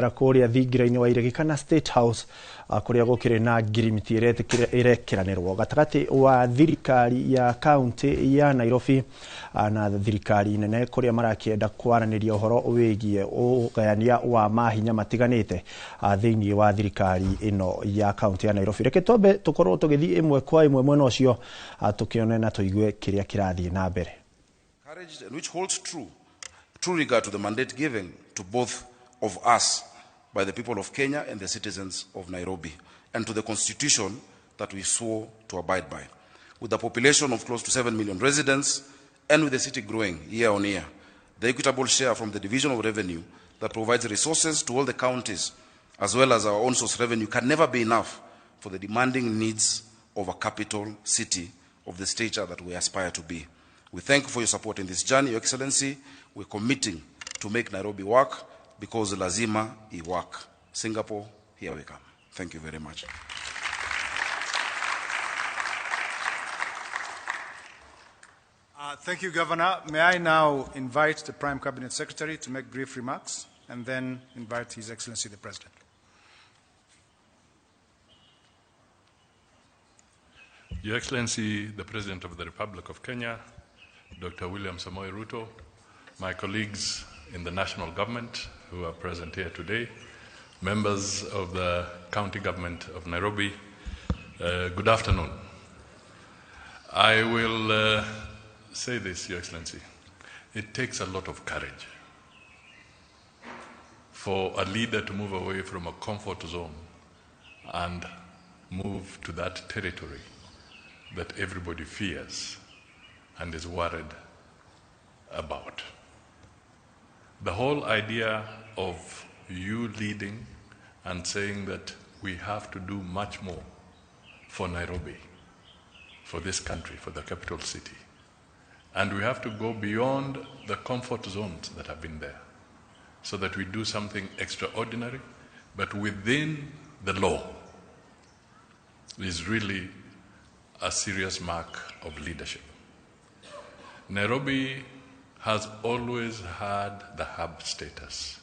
Kuria thingiraini wa iregi kana State House kuria gukire na Ngirimiti irekiranirwo gatagati wa thirikari ya kaũntĩ ya Nairobi na thirikari nene kuria marakienda kwaraniria uhoro wigie ugayania wa mahinya matiganite thiini wa thirikari ino ya kaũntĩ ya Nairobi. Reke tobe tukorwo tugithi imwe kwa imwe mwena ucio tukione na tuigue kiria kirathie na mbere. Which holds true regard to the mandate given to both of us by the people of Kenya and the citizens of Nairobi, and to the constitution that we swore to abide by. With a population of close to 7 million residents, and with the city growing year on year, the equitable share from the division of revenue that provides resources to all the counties, as well as our own source revenue, can never be enough for the demanding needs of a capital city of the stature that we aspire to be. We thank you for your support in this journey, Your Excellency. We're committing to make Nairobi work, because lazima I work. Singapore, here we come. Thank you very much. Thank you, Governor. May I now invite the Prime Cabinet Secretary to make brief remarks, and then invite His Excellency the President. Your Excellency, the President of the Republic of Kenya, Dr. William Samoei Ruto, my colleagues in the national government who are present here today, members of the county government of Nairobi, good afternoon. I will say this, Your Excellency. It takes a lot of courage for a leader to move away from a comfort zone and move to that territory that everybody fears and is worried about. The whole idea of you leading and saying that we have to do much more for Nairobi, for this country, for the capital city, and we have to go beyond the comfort zones that have been there, so that we do something extraordinary, but within the law, is really a serious mark of leadership. Nairobi has always had the hub status.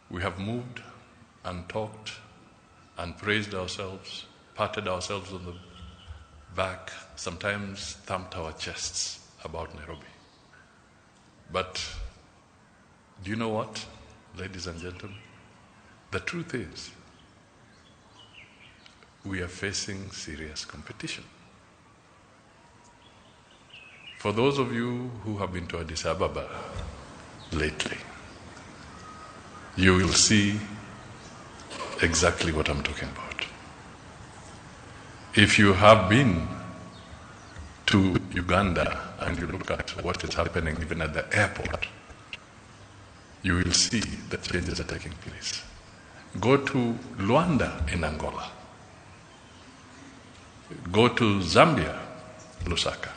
We have moved and talked and praised ourselves, patted ourselves on the back, sometimes thumped our chests about Nairobi. But do you know what, ladies and gentlemen? The truth is, we are facing serious competition. For those of you who have been to Addis Ababa lately, you will see exactly what I'm talking about. If you have been to Uganda and you look at what is happening even at the airport, you will see that changes are taking place. Go to Luanda in Angola. Go to Zambia, Lusaka.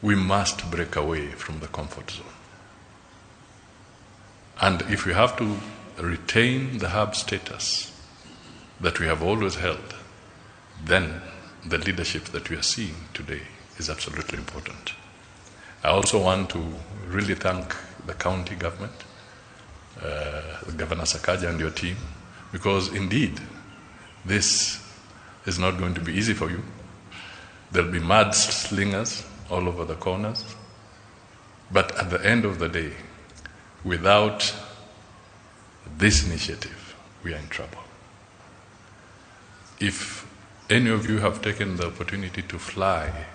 We must break away from the comfort zone. And if we have to retain the hub status that we have always held, then the leadership that we are seeing today is absolutely important. I also want to really thank the county government, Governor Sakaja and your team, because indeed, this is not going to be easy for you. There'll be mudslingers all over the corners. But at the end of the day, without this initiative, we are in trouble. If any of you have taken the opportunity to fly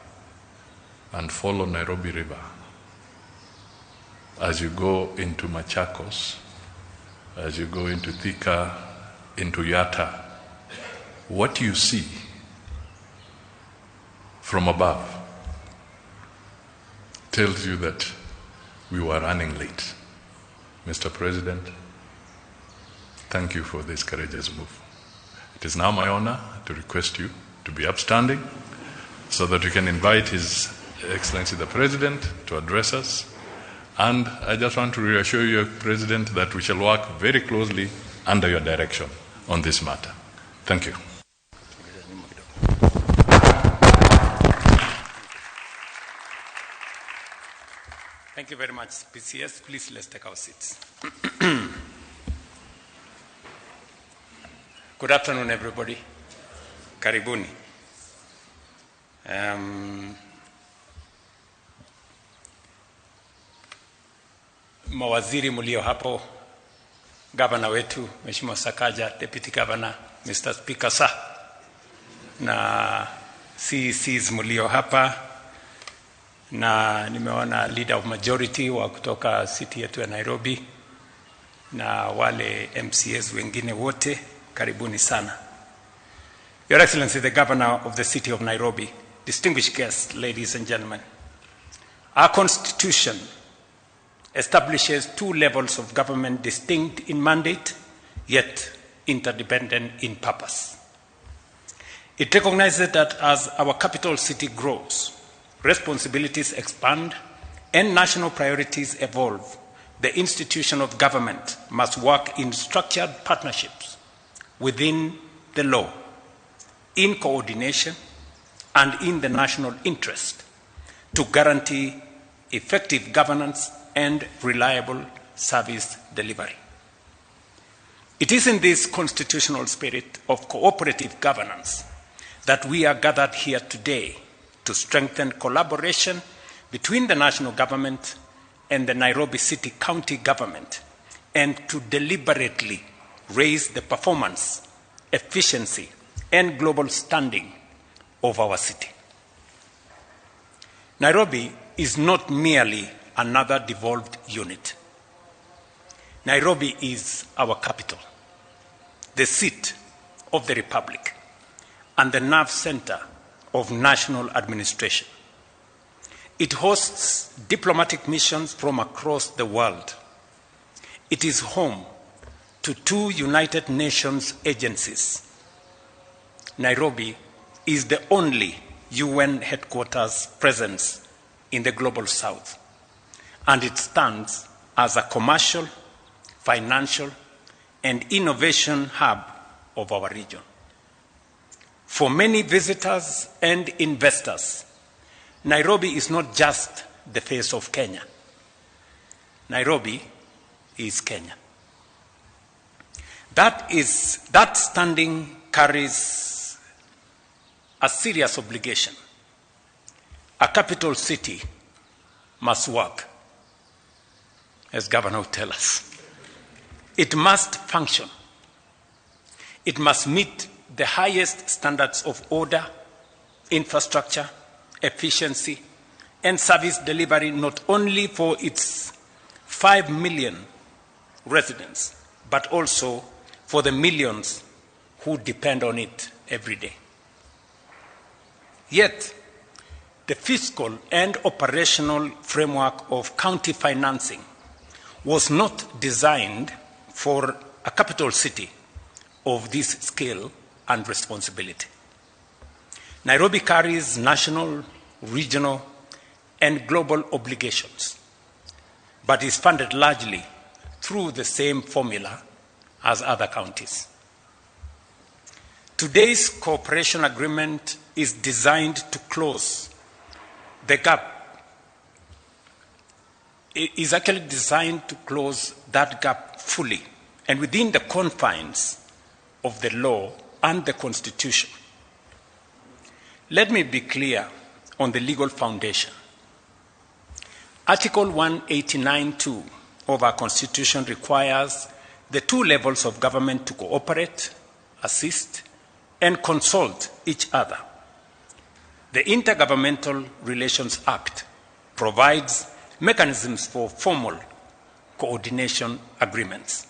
and follow Nairobi River as you go into Machakos, as you go into Thika, into Yatta, what you see from above tells you that we were running late. Mr. President, thank you for this courageous move. It is now my honor to request you to be upstanding so that we can invite His Excellency the President to address us. And I just want to reassure you, President, that we shall work very closely under your direction on this matter. Thank you. Thank you. Thank you very much, PCS. Please, let's take our seats. Good afternoon, everybody. Karibuni. Mawaziri mulio hapo, Gavana wetu, Mheshimiwa Sakaja, Deputy Governor, Mr. Speaker, sir, na CECs mulio hapa, na nimeona leader of majority wa kutoka city yetu ya Nairobi, na wale MCAs wengine wote, karibuni sana. Your Excellency, the Governor of the city of Nairobi, distinguished guests, ladies and gentlemen, our Constitution establishes two levels of government distinct in mandate, yet interdependent in purpose. It recognizes that as our capital city grows, responsibilities expand, and national priorities evolve, the institution of government must work in structured partnerships within the law, in coordination, and in the national interest to guarantee effective governance and reliable service delivery. It is in this constitutional spirit of cooperative governance that we are gathered here today to strengthen collaboration between the national government and the Nairobi City County government, and to deliberately raise the performance, efficiency, and global standing of our city. Nairobi is not merely another devolved unit. Nairobi is our capital, the seat of the Republic, and the nerve center of national administration. It hosts diplomatic missions from across the world. It is home to 2 United Nations agencies. Nairobi is the only UN headquarters presence in the global south, and it stands as a commercial, financial, and innovation hub of our region. For many visitors and investors, Nairobi is not just the face of Kenya. Nairobi is Kenya. That standing carries a serious obligation. A capital city must work, as Governor will tell us. It must function. It must meet the highest standards of order, infrastructure, efficiency, and service delivery, not only for its 5 million residents, but also for the millions who depend on it every day. Yet, the fiscal and operational framework of county financing was not designed for a capital city of this scale and responsibility. Nairobi carries national, regional, and global obligations, but is funded largely through the same formula as other counties. Today's cooperation agreement is designed to close the gap. It is actually designed to close that gap fully and within the confines of the law and the Constitution. Let me be clear on the legal foundation. Article 189(2) of our Constitution requires the 2 levels of government to cooperate, assist, and consult each other. The Intergovernmental Relations Act provides mechanisms for formal coordination agreements.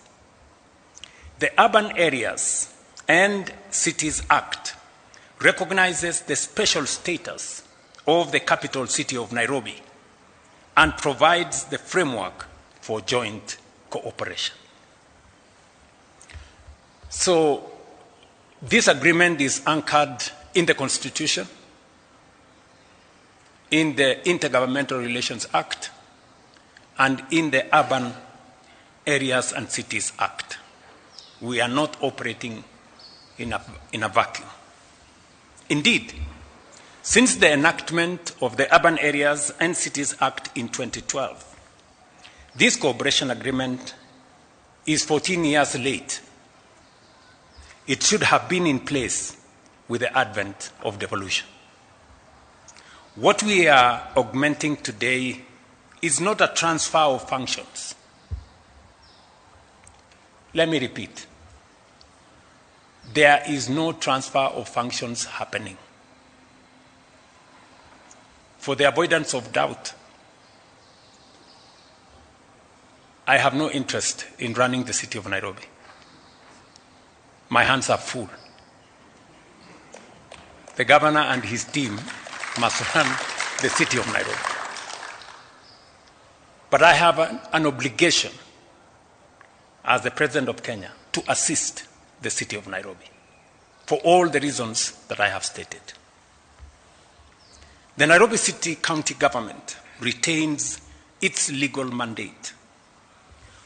The Urban Areas and Cities Act recognizes the special status of the capital city of Nairobi and provides the framework for joint cooperation. So, this agreement is anchored in the Constitution, in the Intergovernmental Relations Act, and in the Urban Areas and Cities Act. We are not operating in a vacuum. Indeed, since the enactment of the Urban Areas and Cities Act in 2012, This cooperation agreement is 14 years late. It should have been in place with the advent of devolution. What we are augmenting today is not a transfer of functions. Let me repeat. There is no transfer of functions happening. For the avoidance of doubt, I have no interest in running the city of Nairobi. My hands are full. The governor and his team must run the city of Nairobi. But I have an obligation as the President of Kenya to assist the city of Nairobi for all the reasons that I have stated. The Nairobi City County government retains its legal mandate.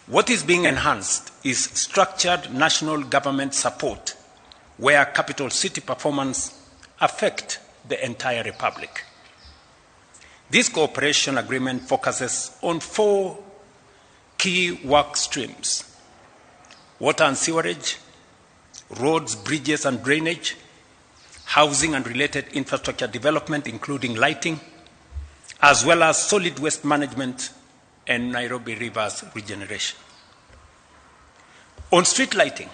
What is being enhanced is structured national government support where capital city performance affect the entire republic. This cooperation agreement focuses on 4 key work streams: water and sewerage, roads, bridges and drainage, housing and related infrastructure development, including lighting, as well as solid waste management and Nairobi rivers regeneration. On street lighting,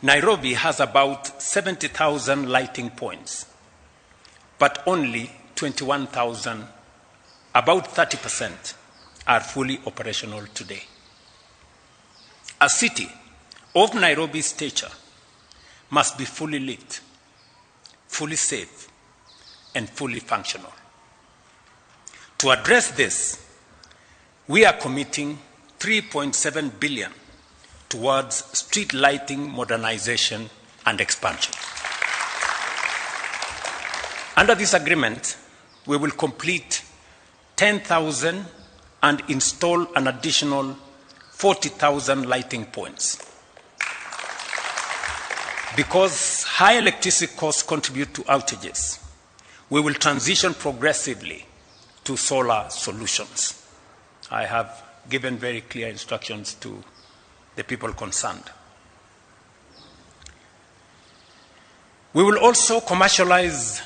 Nairobi has about 70,000 lighting points, but only 21,000, about 30%, are fully operational today. A city of Nairobi's stature must be fully lit, fully safe, and fully functional. To address this, we are committing 3.7 billion towards street lighting modernization and expansion. Under this agreement, we will complete 10,000 and install an additional 40,000 lighting points. Because high electricity costs contribute to outages, we will transition progressively to solar solutions. I have given very clear instructions to the people concerned. We will also commercialize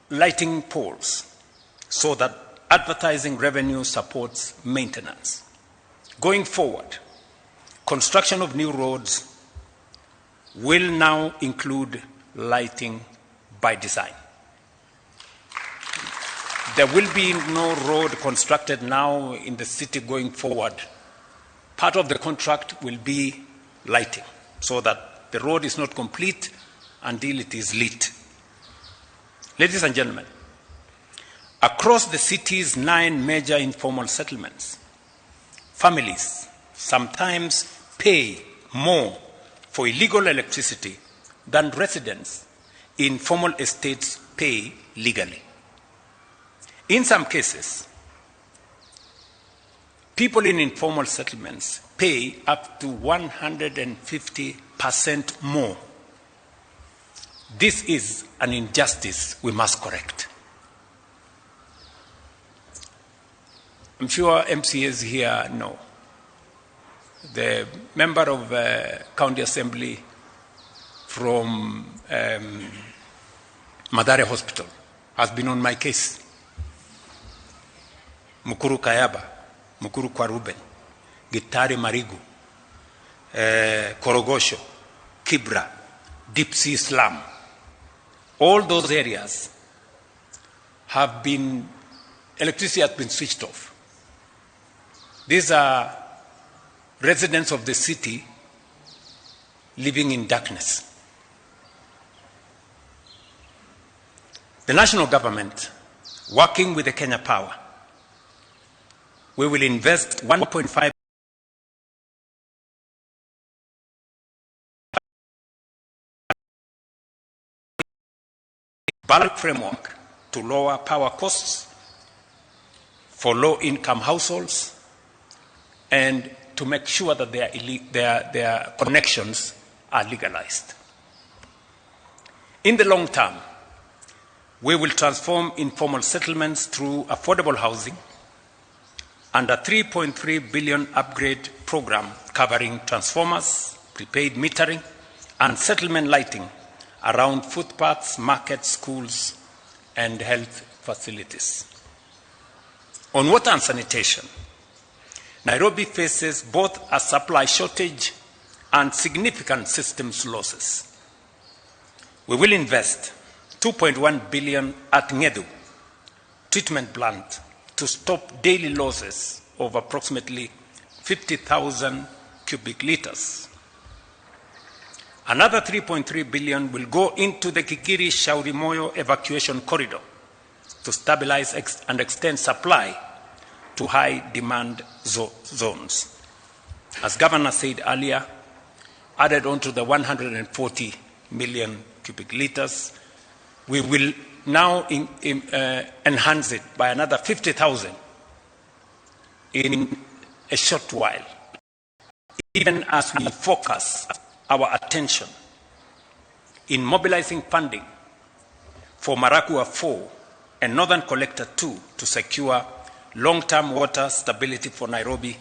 lighting poles so that advertising revenue supports maintenance. Going forward, construction of new roads will now include lighting by design. There will be no road constructed now in the city going forward. Part of the contract will be lighting, so that the road is not complete until it is lit. Ladies and gentlemen, across the city's 9 major informal settlements, families sometimes pay more for illegal electricity than residents in formal estates pay legally. In some cases, people in informal settlements pay up to 150% more. This is an injustice we must correct. I'm sure MCAs here know. The member of County Assembly from Mathare Hospital has been on my case. Mukuru Kayaba, Mukuru Kwaruben, Gitari Marigu, Korogosho, Kibra, Deep Sea Slum. All those areas have been, electricity has been switched off. These are residents of the city living in darkness. The national government, working with the Kenya Power, we will invest 1.5 bulk framework to lower power costs for low-income households and to make sure that their connections are legalized. In the long term, we will transform informal settlements through affordable housing, and a 3.3 billion upgrade program covering transformers, prepaid metering, and settlement lighting around footpaths, markets, schools, and health facilities. On water and sanitation, Nairobi faces both a supply shortage and significant systems losses. We will invest 2.1 billion at Ngedu treatment plant to stop daily losses of approximately 50,000 cubic liters. Another 3.3 billion will go into the Kikiri-Shaurimoyo evacuation corridor to stabilize and extend supply to high-demand zones. As Governor said earlier, added on to the 140 million cubic liters, we will now enhance it by another 50,000 in a short while, even as we focus our attention in mobilizing funding for Maragua 4 and Northern Collector 2 to secure long-term water stability for Nairobi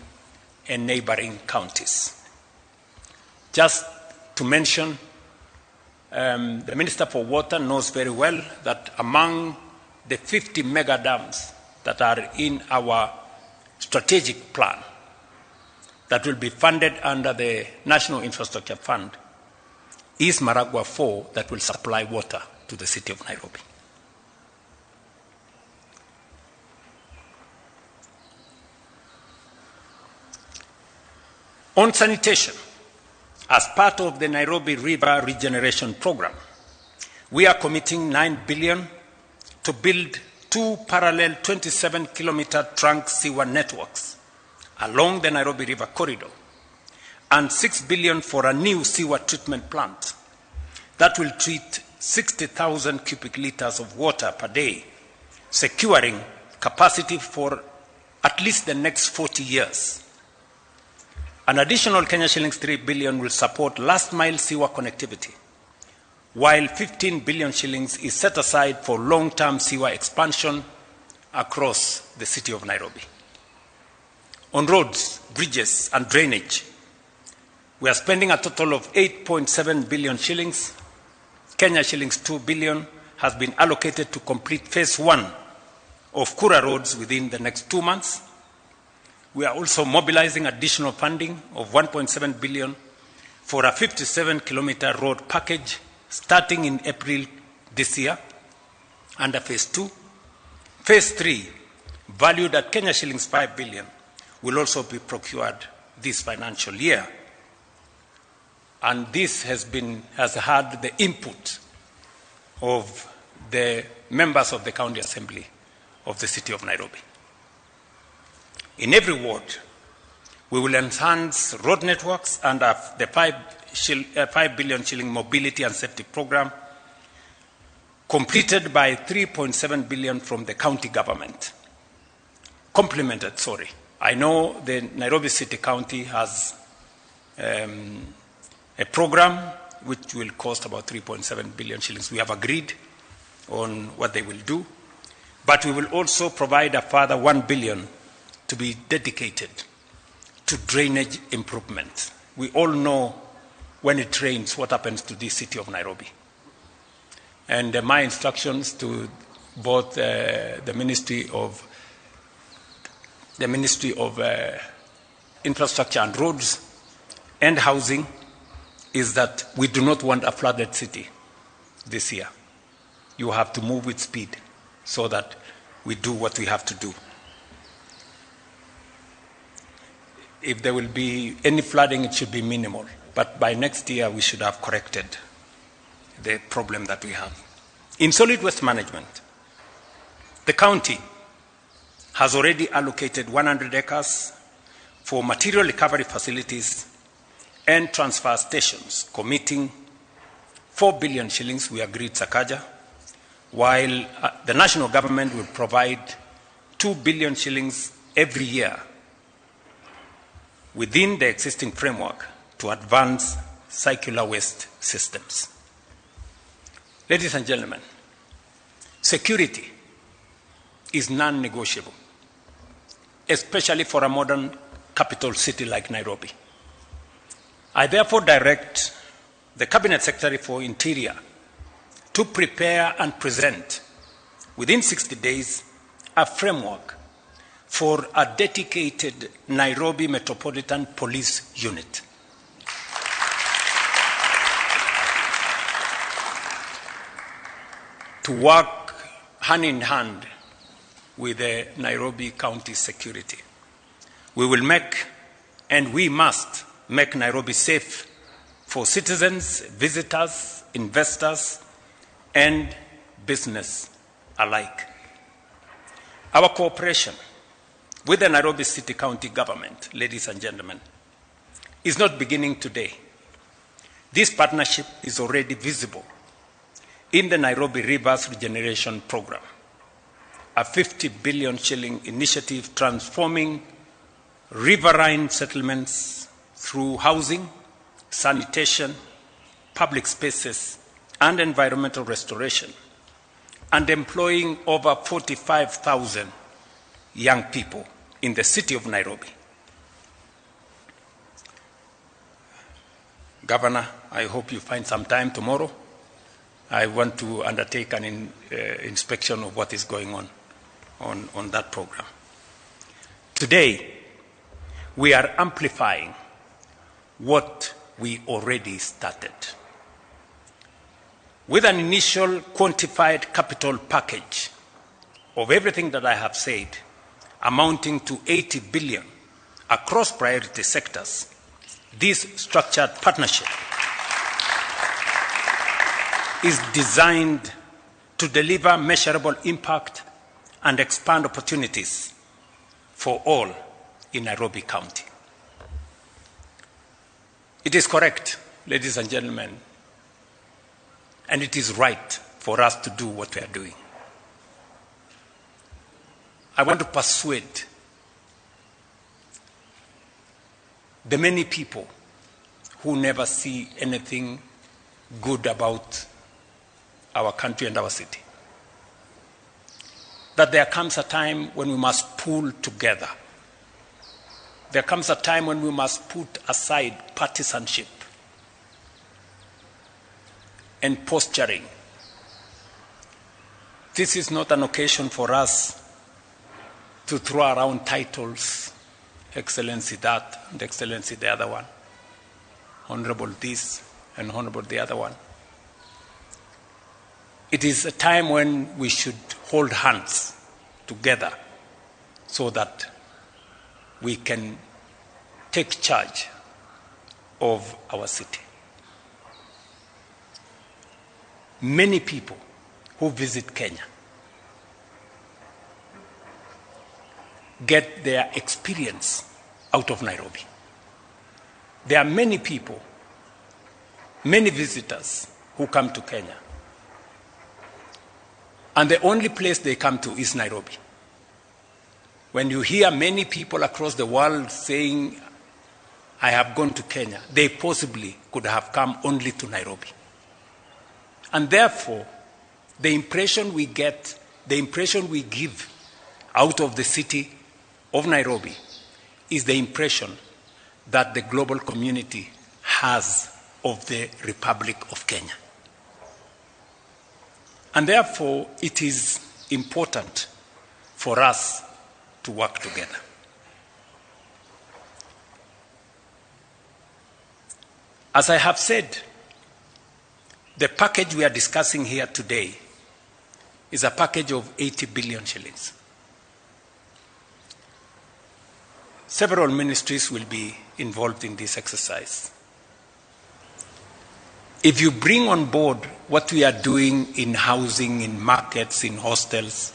and neighboring counties. Just to mention, the Minister for Water knows very well that among the 50 mega dams that are in our strategic plan that will be funded under the National Infrastructure Fund is Maragua 4 that will supply water to the city of Nairobi. On sanitation, as part of the Nairobi River Regeneration Program, we are committing 9 billion to build 2 parallel 27-kilometer trunk sewer networks along the Nairobi River corridor, and 6 billion for a new sewer treatment plant that will treat 60,000 cubic liters of water per day, securing capacity for at least the next 40 years. An additional Kenya shillings 3 billion will support last-mile sewer connectivity, while 15 billion shillings is set aside for long-term sewer expansion across the city of Nairobi. On roads, bridges, and drainage, we are spending a total of 8.7 billion shillings. Kenya shillings 2 billion has been allocated to complete phase 1 of Kura roads within the next 2 months. We are also mobilizing additional funding of 1.7 billion for a 57-kilometer road package starting in April this year under phase 2. Phase 3, valued at Kenya shillings 5 billion, will also be procured this financial year. And this has had the input of the members of the County Assembly of the City of Nairobi. In every ward, we will enhance road networks under the 5 billion shilling mobility and safety program, completed by 3.7 billion from the county government. Complemented, I know the Nairobi City County has a program which will cost about 3.7 billion shillings. We have agreed on what they will do, but we will also provide a further 1 billion to be dedicated to drainage improvement. We all know when it rains what happens to the city of Nairobi. And my instructions to both the Ministry of Infrastructure and Roads and Housing is that we do not want a flooded city this year. You have to move with speed so that we do what we have to do. If there will be any flooding, it should be minimal. But by next year, we should have corrected the problem that we have. In solid waste management, the county has already allocated 100 acres for material recovery facilities and transfer stations, committing 4 billion shillings, we agreed, Sakaja, while the national government will provide 2 billion shillings every year within the existing framework to advance circular waste systems. Ladies and gentlemen, security is non-negotiable. especially for a modern capital city like Nairobi. I therefore direct the Cabinet Secretary for Interior to prepare and present within 60 days a framework for a dedicated Nairobi Metropolitan Police Unit. To work hand in hand with the Nairobi County Security. We will make, and we must make Nairobi safe for citizens, visitors, investors, and business alike. Our cooperation with the Nairobi City County government, ladies and gentlemen, is not beginning today. This partnership is already visible in the Nairobi Rivers Regeneration Program, a 50 billion shilling initiative transforming riverine settlements through housing, sanitation, public spaces, and environmental restoration, and employing over 45,000 young people in the city of Nairobi. Governor, I hope you find some time tomorrow. I want to undertake an inspection of what is going on that program. Today, we are amplifying what we already started. With an initial quantified capital package of everything that I have said, amounting to 80 billion across priority sectors, this structured partnership is designed to deliver measurable impact and expand opportunities for all in Nairobi County. It is correct, ladies and gentlemen, and it is right for us to do what we are doing. I want to persuade the many people who never see anything good about our country and our city that there comes a time when we must pull together. There comes a time when we must put aside partisanship and posturing. This is not an occasion for us to throw around titles, Excellency that, and Excellency the other one, Honorable this, and Honorable the other one. It is a time when we should hold hands together so that we can take charge of our city. Many people who visit Kenya get their experience out of Nairobi. There are many people, many visitors who come to Kenya, and the only place they come to is Nairobi. When you hear many people across the world saying, I have gone to Kenya, they possibly could have come only to Nairobi. And therefore, the impression we get, the impression we give out of the city of Nairobi is the impression that the global community has of the Republic of Kenya. And therefore, it is important for us to work together. As I have said, the package we are discussing here today is a package of 80 billion shillings. Several ministries will be involved in this exercise. If you bring on board what we are doing in housing, in markets, in hostels,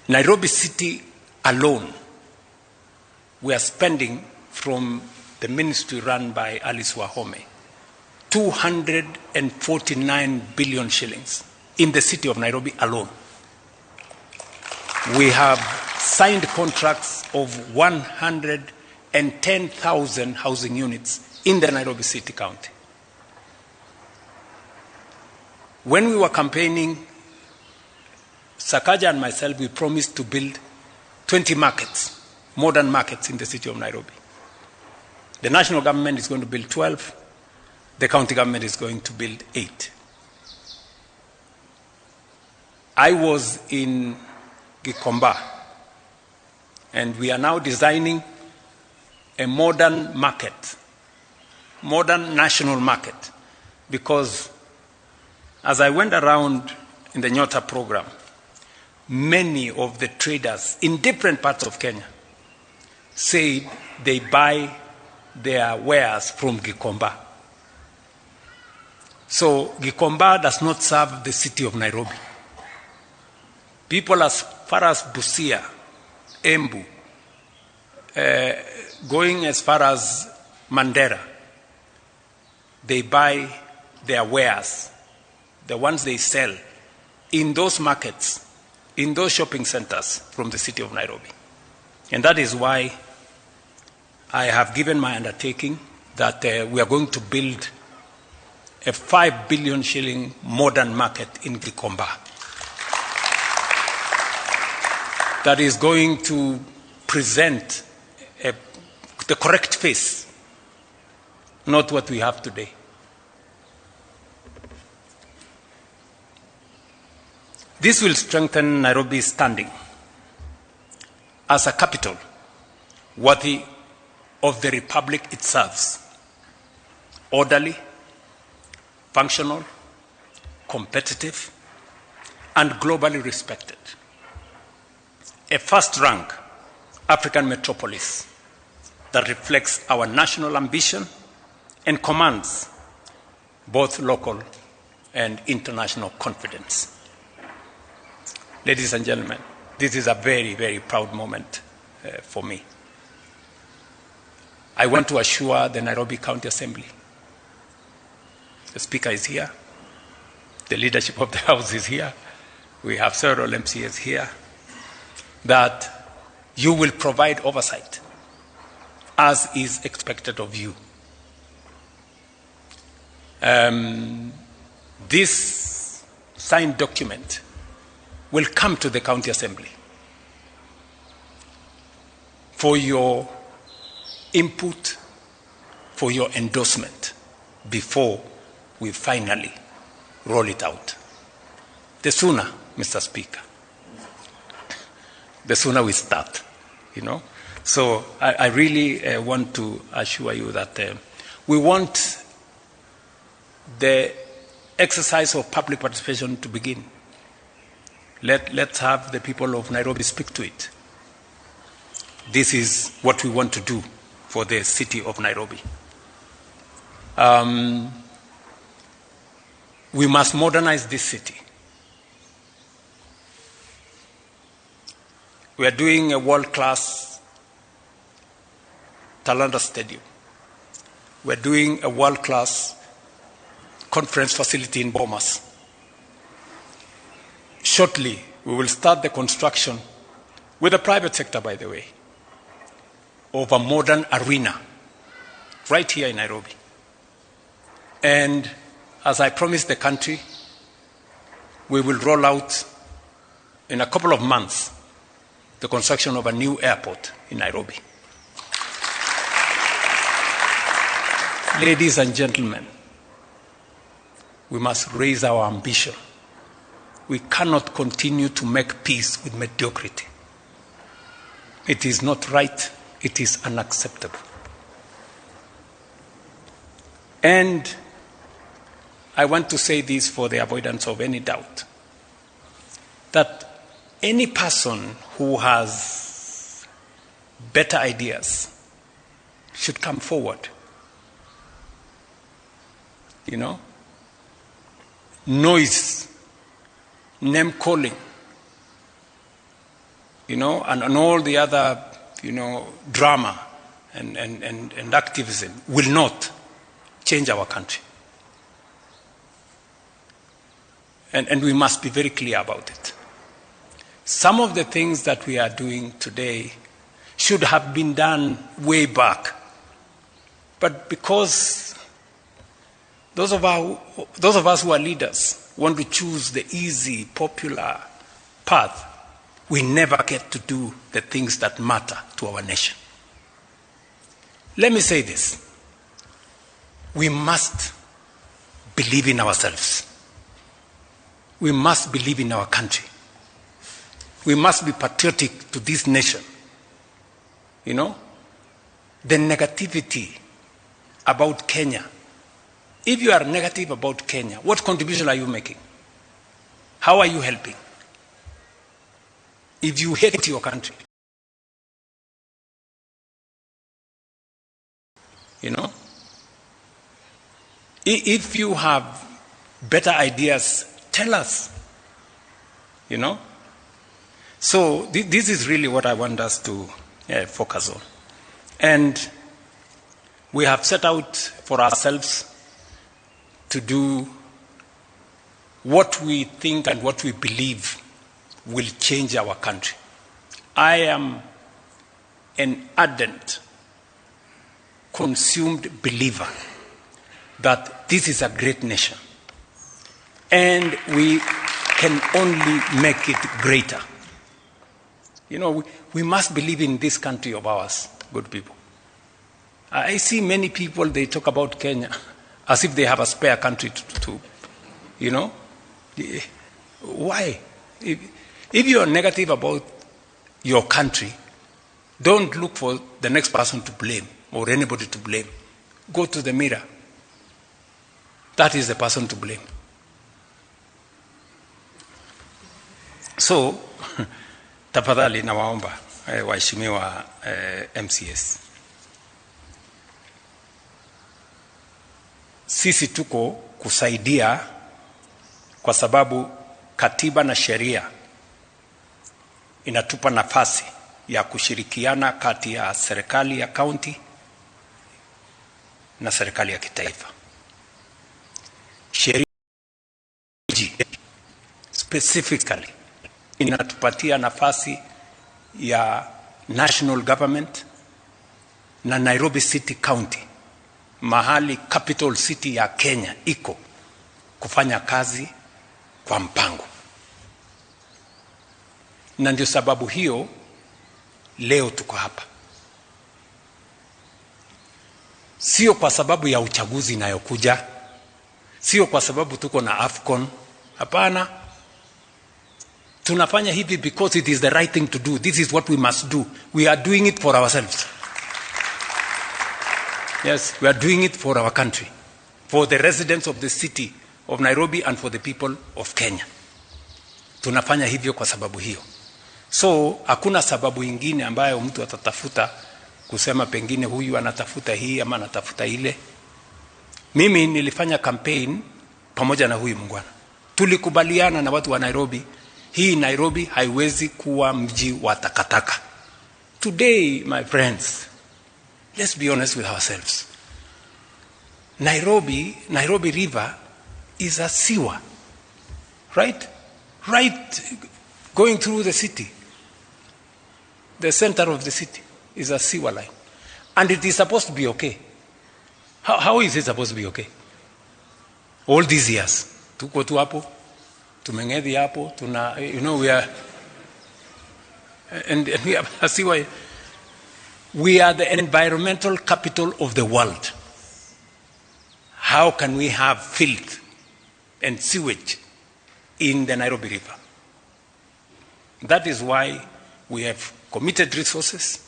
Nairobi City alone, we are spending from the ministry run by Alice Wahome, 249 billion shillings in the city of Nairobi alone. We have signed contracts of 110,000 housing units in the Nairobi City County. When we were campaigning, Sakaja and myself, we promised to build 20 markets, modern markets in the city of Nairobi. The national government is going to build 12. The county government is going to build 8. I was in Gikomba, and we are now designing a modern market, modern national market, because as I went around in the Nyota program, many of the traders in different parts of Kenya said they buy their wares from Gikomba. So Gikomba does not serve the city of Nairobi. People as far as Busia, Embu, going as far as Mandera, they buy their wares, the ones they sell, in those markets, in those shopping centers from the city of Nairobi. And that is why I have given my undertaking that we are going to build a 5 billion shilling modern market in Gikomba that is going to present the correct face, not what we have today. This will strengthen Nairobi's standing as a capital worthy of the republic it serves, orderly, functional, competitive, and globally respected. A first-rank African metropolis that reflects our national ambition and commands both local and international confidence. Ladies and gentlemen, this is a very, very proud moment for me. I want to assure the Nairobi County Assembly, the Speaker is here, the leadership of the House is here, we have several MCAs here, that you will provide oversight as is expected of you. This signed document will come to the County Assembly for your input, for your endorsement before we finally roll it out. The sooner, Mr. Speaker, the sooner we start, you know. So I really want to assure you that we want the exercise of public participation to begin. Let's have the people of Nairobi speak to it. This is what we want to do for the city of Nairobi. We must modernize this city. We are doing a world-class Talanta Stadium. We are doing a world-class conference facility in Bomas. Shortly, we will start the construction, with the private sector, by the way, of a modern arena right here in Nairobi. And as I promised the country, we will roll out in a couple of months the construction of a new airport in Nairobi. Ladies and gentlemen, we must raise our ambition. We cannot continue to make peace with mediocrity. It is not right. It is unacceptable. And I want to say this for the avoidance of any doubt, that any person who has better ideas should come forward. You know? Noise, name calling, you know, and all the other, you know, drama and activism will not change our country. And we must be very clear about it. Some of the things that we are doing today should have been done way back. But because those of us who are leaders want to choose the easy, popular path, we never get to do the things that matter to our nation. Let me say this. We must believe in ourselves. We must believe in our country. We must be patriotic to this nation. You know, the negativity about Kenya. If you are negative about Kenya, what contribution are you making? How are you helping? If you hate your country, you know, if you have better ideas, tell us, you know. So this is really what I want us to focus on. And we have set out for ourselves to do what we think and what we believe will change our country. I am an ardent, consumed believer that this is a great nation and we can only make it greater. You know, we must believe in this country of ours, good people. I see many people, they talk about Kenya as if they have a spare country to you know. Why? If you are negative about your country, don't look for the next person to blame or anybody to blame. Go to the mirror. That is the person to blame. So, tafadhali nawaomba waheshimiwa MCS. Sisi tuko kusaidia kwa sababu katiba na sheria inatupa nafasi ya kushirikiana kati ya serikali ya kaunti na serikali ya kitaifa. Sheria specifically inatupatia nafasi ya national government na Nairobi City County, mahali capital city ya Kenya iko, kufanya kazi kwa mpango. Na ndio sababu hiyo leo tuko hapa. Sio kwa sababu ya uchaguzi inayokuja, sio kwa sababu tuko na AFCON, hapana. Tunafanya hivi because it is the right thing to do. This is what we must do. We are doing it for ourselves. Yes, we are doing it for our country, for the residents of the city of Nairobi and for the people of Kenya. Tunafanya hivyo kwa sababu hiyo. So, hakuna sababu ingine ambayo mtu atatafuta kusema pengine huyu anatafuta hii ama anatafuta ile. Mimi nilifanya campaign pamoja na huyu mungwana. Tulikubaliana na watu wa Nairobi, hii Nairobi haiwezi kuwa mji wa takataka. Today, my friends, let's be honest with ourselves. Nairobi River is a sewer, right? Right, going through the city. The center of the city is a sewer line. And it is supposed to be okay. How is it supposed to be okay? All these years. Tuko tu hapo, tumengedhi hapo, you know, we are, and we are a sewer. We are the environmental capital of the world. How can we have filth and sewage in the Nairobi River? That is why we have committed resources.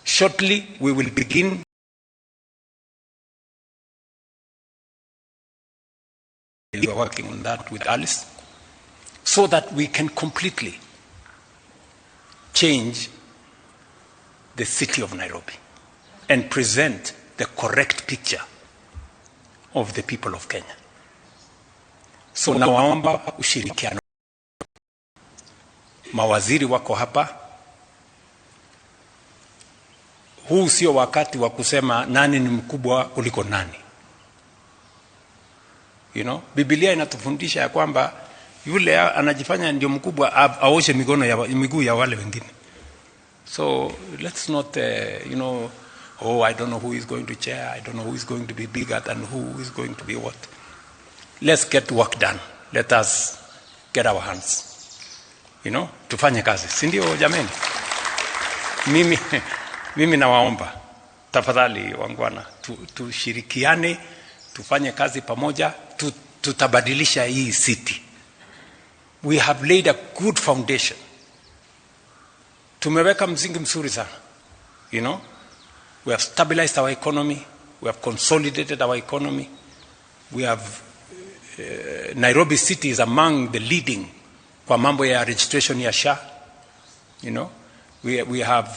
Shortly, we will begin we are working on that with Alice, so that we can completely change the city of Nairobi and present the correct picture of the people of Kenya. So nawaomba ushirikiano. Mawaziri wako hapa. Huu sio wakati wa kusema nani ni mkubwa kuliko nani. You know, Biblia inatufundisha ya kwamba yule anajifanya ndio mkubwa aoshe miguu ya wale wengine. So let's not, you know, oh, I don't know who is going to chair, I don't know who is going to be bigger than who is going to be what. Let's get work done. Let us get our hands tufanye kazi, si ndio jameni? Mimi nawaomba tafadhali wangwana, tushirikiane, tufanye kazi pamoja, tutabadilisha hii city. We have laid a good foundation. Tumeweka msingi mzuri sana. We have stabilized our economy. We have consolidated our economy. We have Nairobi city is among the leading kwa mambo ya registration ya SHA. We have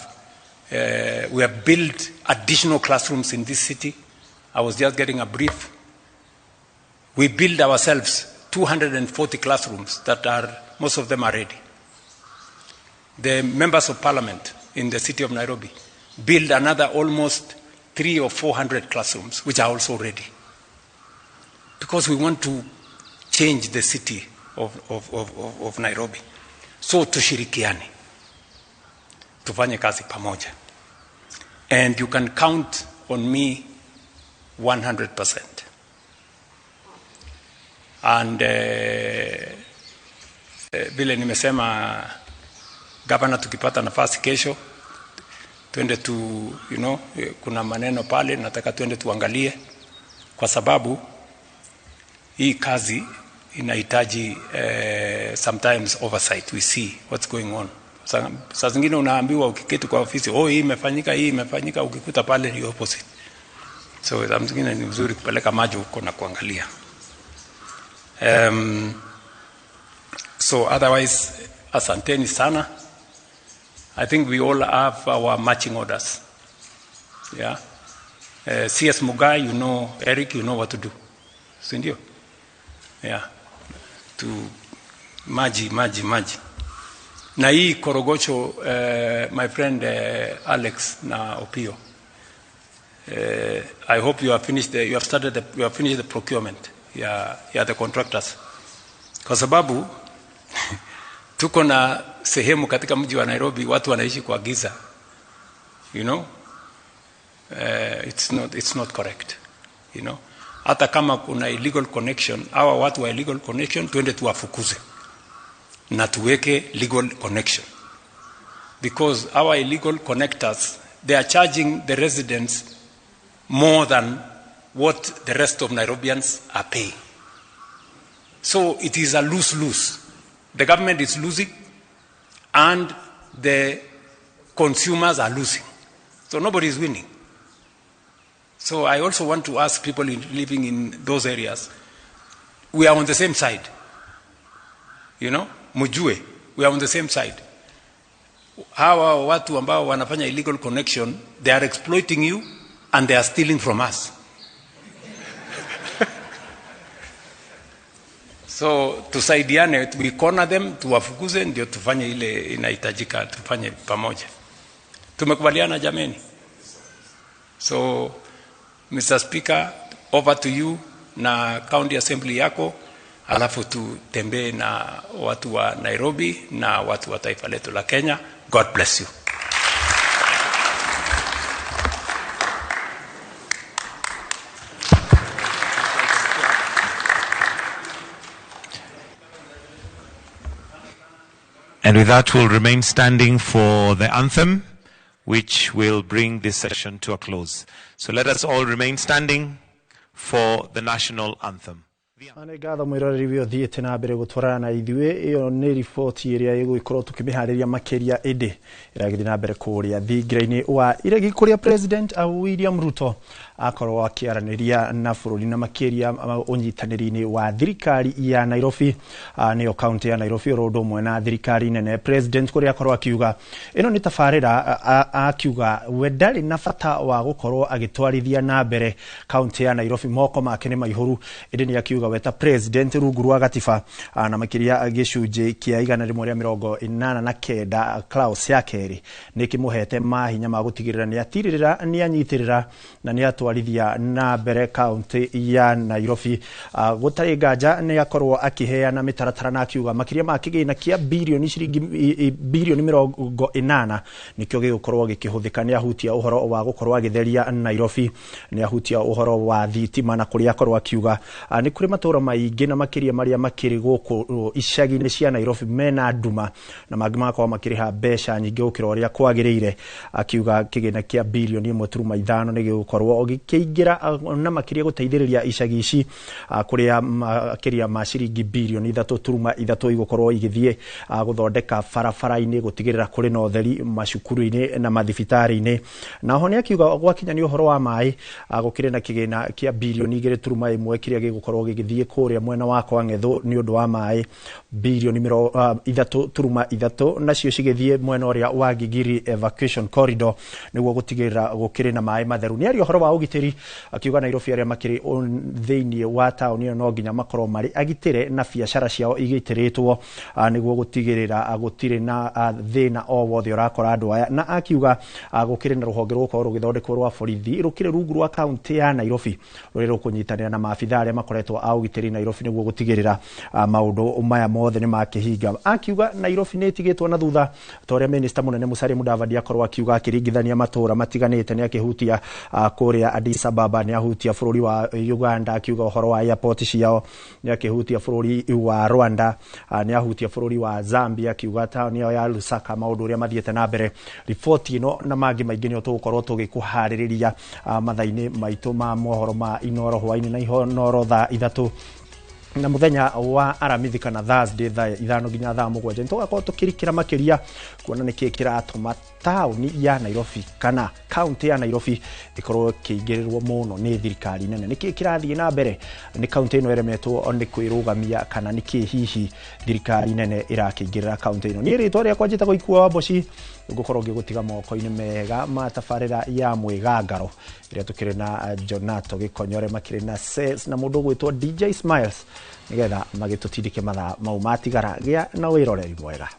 built additional classrooms in this city. I was just getting a brief. We build ourselves 240 classrooms that most of them are ready. The members of parliament in the city of Nairobi build another almost 300 or 400 classrooms, which are also ready. Because we want to change the city of Nairobi. So tushirikiane. Tufanye kazi pamoja. And you can count on me 100%. And vile nimesema gavana, tukipata nafasi kesho twende kuna maneno pale nataka twende tuangalie, kwa sababu hii kazi inahitaji sometimes oversight. We see what's going on. Saa zingine unaambiwa ukiketi kwa ofisi, hii imefanyika, ukikuta pale ni opposite. So saa zingine ni vizuri kupeleka macho huko na kuangalia. So otherwise, asanteni sana. I think we all have our marching orders. Yeah. CS Mugai, Eric, you know what to do. Sindio? Yeah. To maji. Na hii Korogocho, my friend Alex na Opio. I hope you have finished you have finished the procurement. The contractors. Kwa sababu tuko na sehemu katika mji wa Nairobi watu wanaishi kwa giza. It's not correct. Hata kama kuna illegal connection, hawa watu wa illegal connection twende tuwafukuze na tuweke legal connection. Because our illegal connectors, they are charging the residents more than what the rest of Nairobians are paying. So it is a lose-lose. The government is losing and the consumers are losing. So nobody is winning. So I also want to ask people living in those areas, we are on the same side. Mujue, we are on the same side. Hawa watu ambao wanafanya illegal connection, they are exploiting you and they are stealing from us. So tusaidiane, we corner them, tuwafukuze, ndio tufanye ile inahitajika, tufanye pamoja. Tumekubaliana jameni? So Mr. Speaker, over to you na county assembly yako, alafu tutembee na watu wa Nairobi na watu wa taifa letu la Kenya. God bless you. And with that, we'll remain standing for the anthem, which will bring this session to a close. So let us all remain standing for the national anthem. Gatho mwiroreri bio thiete na mbere gutwarana na ithuĩ, iyo nĩ riboti ĩrĩa ĩgũkorwo tukĩmĩharĩria makĩria ĩndĩ ĩragĩthiĩ na mbere kũrĩa thingira-inĩ wa iregi kũrĩa President William Ruto akorwo akĩaranĩria na bũrũri na makĩria ũnyitanĩri-inĩ wa thirikari ya Nairobi, nĩyo kaũntĩ ya Nairobi oro ũndũ ũmwe na thirikari nene. President kũrĩa akorwo akiuga ĩno nĩ tabarĩra, akiuga we ndarĩ na bata wa gũkorwo agĩtwarithia na mbere kaũntĩ ya Nairobi, moko make nĩ maihũru, ĩndĩ nĩ akiuga weta President rungu rwa gatiba na makĩria gĩcunjĩ kĩa 189 clause ya kerĩ nĩ kĩmũhete mahinya ma gũtigĩrĩra nĩ atirĩrĩra, nĩ anyitĩrĩra na nĩ atwa gutwarithia na mbere kaunti ya Nairobi. Gutari nganja ni akorwo akiheana mitaratara na akiuga makiria ma kigina kia bilioni shiringi bilioni 80 nikyo gigukorwo gikihuthika ni ahutia uhoro wa gukorwo agitheria Nairobi, ni ahutia uhoro wa thitima na kuria akorwo akiuga ni kuri matura maingi na makiria maria makiri guku icagi-ini cia Nairobi mena nduma na mangi makwa makiriha mbeca nyingi gukira uria kwagiriire. Akiuga kigina kia bilioni 1.5 ni gigukorwo gikiingira na makiria guteithiriria icagi ici kuria makiria ma shiringi bilioni 3.3 igukorwo igithie guthondeka barabara-ini gutigirira kuri na utheri macukuru-ini na mathibitari-ini. Naho ni akiuga gwakinya ni uhoro wa mai gukire na kigina kia bilioni 2.1 kiria gigukorwo gigithie kuria mwena wa kwa Ngethu ni undu wa mai, bilioni 3.3 nacio cigithie mwena uria wa Gigiri evacuation corridor niguo gutigirira gukire na mai matheru. Ni ari uhoro wa ugitiri akiuga Nairobi aria makiri thiini wa tauni no nginya makorwo mari agitire na biacara ciao igitiritwo niguo gutigirira gutire na thina o wothe urakora andu aya. Na akiuga gukire na ruhonge rwo rugithondekwo rwa borithi rukire rungu rwa kaunti ya Nairobi ruri rukunyitanira na maabitha aria makoretwo a ugitiri Nairobi niguo gutigirira maundu maya mothe ni makihinga. Akiuga Nairobi ni tigitwo na thutha toria minister munene Musalia Mudavadi akorwo akiuga akiringithania matura matiganite ni akihutia kuria Addis Ababa, ni ahutia bururi wa Uganda, akiuga uhoro wa airport ciao, ni akihutia bururi wa Rwanda, ni ahutia bururi wa Zambia, akiuga tauni ya Lusaka maundu uria mathiete na mbere. Ripoti ino na mangi maingi ni tugukorwo tugikuhaririria mathaini maitu ma mohoro ma inoro hwaini na ihonoro thaa 3 na muthenya wa aramithi kana Thursday thaa 5 nginya thaa 7 ntugakorwo tukirikira makiria kuona niki kiratuma tauni ya Nairobi kana kaunti ya Nairobi ikorwo kiingirirwo muno ni thirikari nene. Niki kirathie na mbere ni kaunti ino eremetwo ni kwirugamia kana niki hihi thirikari nene irakiingirira kaunti ino. Ni ritwa ria kwanjita goikua wa boci gukorwo gigutiga moko-ini mega ma tabarira ya mwigangaro iria tukire na Jonato Gikonyore makire na Ses na mundu gwitwo DJ Smiles nigetha magitutindike mathaa mau matigara gia na wiroreri mwega.